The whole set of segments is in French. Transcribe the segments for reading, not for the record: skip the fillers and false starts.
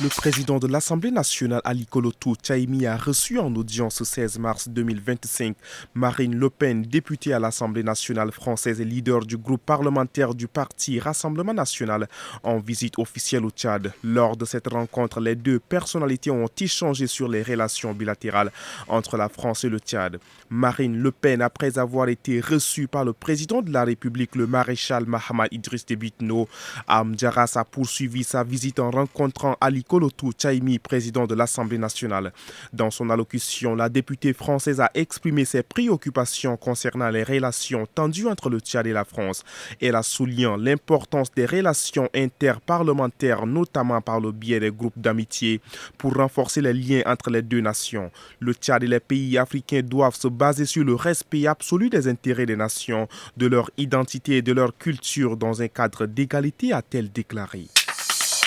Le président de l'Assemblée nationale, Ali Kolotou Tchaimi, a reçu en audience le 16 mars 2025 Marine Le Pen, députée à l'Assemblée nationale française et leader du groupe parlementaire du parti Rassemblement national, en visite officielle au Tchad. Lors de cette rencontre, les deux personnalités ont échangé sur les relations bilatérales entre la France et le Tchad. Marine Le Pen, après avoir été reçue par le président de la République, le maréchal Mahamad Idriss Déby Itno, Amdjaras a poursuivi sa visite en rencontrant Ali Kolotou Tchaimi, président de l'Assemblée nationale. Dans son allocution, la députée française a exprimé ses préoccupations concernant les relations tendues entre le Tchad et la France. Elle a souligné l'importance des relations interparlementaires, notamment par le biais des groupes d'amitié, pour renforcer les liens entre les deux nations. Le Tchad et les pays africains doivent se baser sur le respect absolu des intérêts des nations, de leur identité et de leur culture dans un cadre d'égalité, a-t-elle déclaré.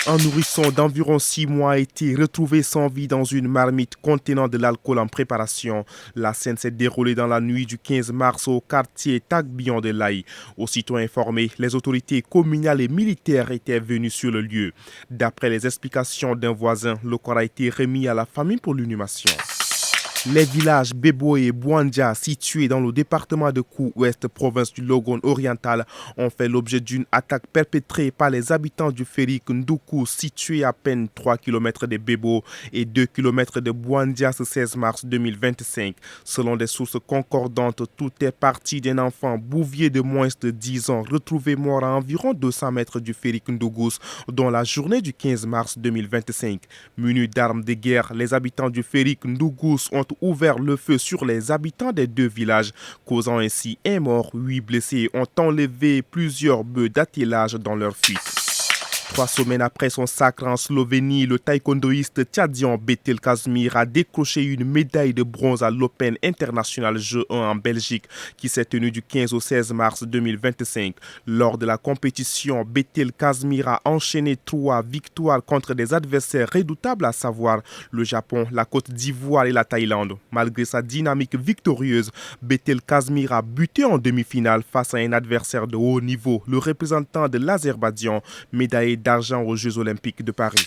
Un nourrisson d'environ 6 mois a été retrouvé sans vie dans une marmite contenant de l'alcool en préparation. La scène s'est déroulée dans la nuit du 15 mars au quartier Tagbion de l'Aï. Aussitôt informés, les autorités communales et militaires étaient venues sur le lieu. D'après les explications d'un voisin, le corps a été remis à la famille pour l'inhumation. Les villages Bebo et Bouandja, situés dans le département de Kou-Ouest, province du Logone oriental, ont fait l'objet d'une attaque perpétrée par les habitants du Férik Ndoukou, situé à peine 3 km de Bebo et 2 km de Bouandja ce 16 mars 2025. Selon des sources concordantes, tout est parti d'un enfant bouvier de moins de 10 ans, retrouvé mort à environ 200 mètres du Férik Ndougous, dans la journée du 15 mars 2025. Munis d'armes de guerre, les habitants du Férik Ndougous ont ouvert le feu sur les habitants des deux villages, causant ainsi un mort, 8 blessés, ont enlevé plusieurs bœufs d'attelage dans leur fuite. 3 semaines après son sacre en Slovénie, le taekwondoïste tchadien Betel Kazmir a décroché une médaille de bronze à l'Open International Jeux 1 en Belgique qui s'est tenu du 15 au 16 mars 2025. Lors de la compétition, Betel Kazmir a enchaîné 3 victoires contre des adversaires redoutables, à savoir le Japon, la Côte d'Ivoire et la Thaïlande. Malgré sa dynamique victorieuse, Betel Kazmir a buté en demi-finale face à un adversaire de haut niveau, le représentant de l'Azerbaïdjan, médaillé d'argent aux Jeux Olympiques de Paris.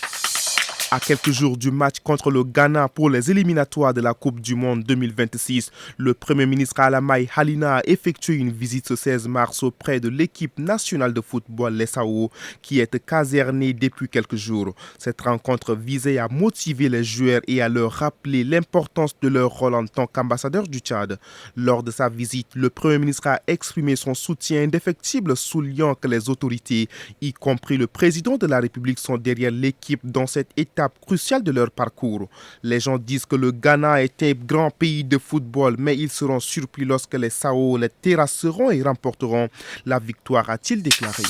À quelques jours du match contre le Ghana pour les éliminatoires de la Coupe du Monde 2026, le Premier ministre Alamai Halina a effectué une visite ce 16 mars auprès de l'équipe nationale de football, les SAO, qui est casernée depuis quelques jours. Cette rencontre visait à motiver les joueurs et à leur rappeler l'importance de leur rôle en tant qu'ambassadeur du Tchad. Lors de sa visite, le Premier ministre a exprimé son soutien indéfectible, soulignant que les autorités, y compris le président de la République, sont derrière l'équipe dans cette étape cruciale de leur parcours. Les gens disent que le Ghana est un grand pays de football, mais ils seront surpris lorsque les SAO les terrasseront et remporteront la victoire, a-t-il déclaré.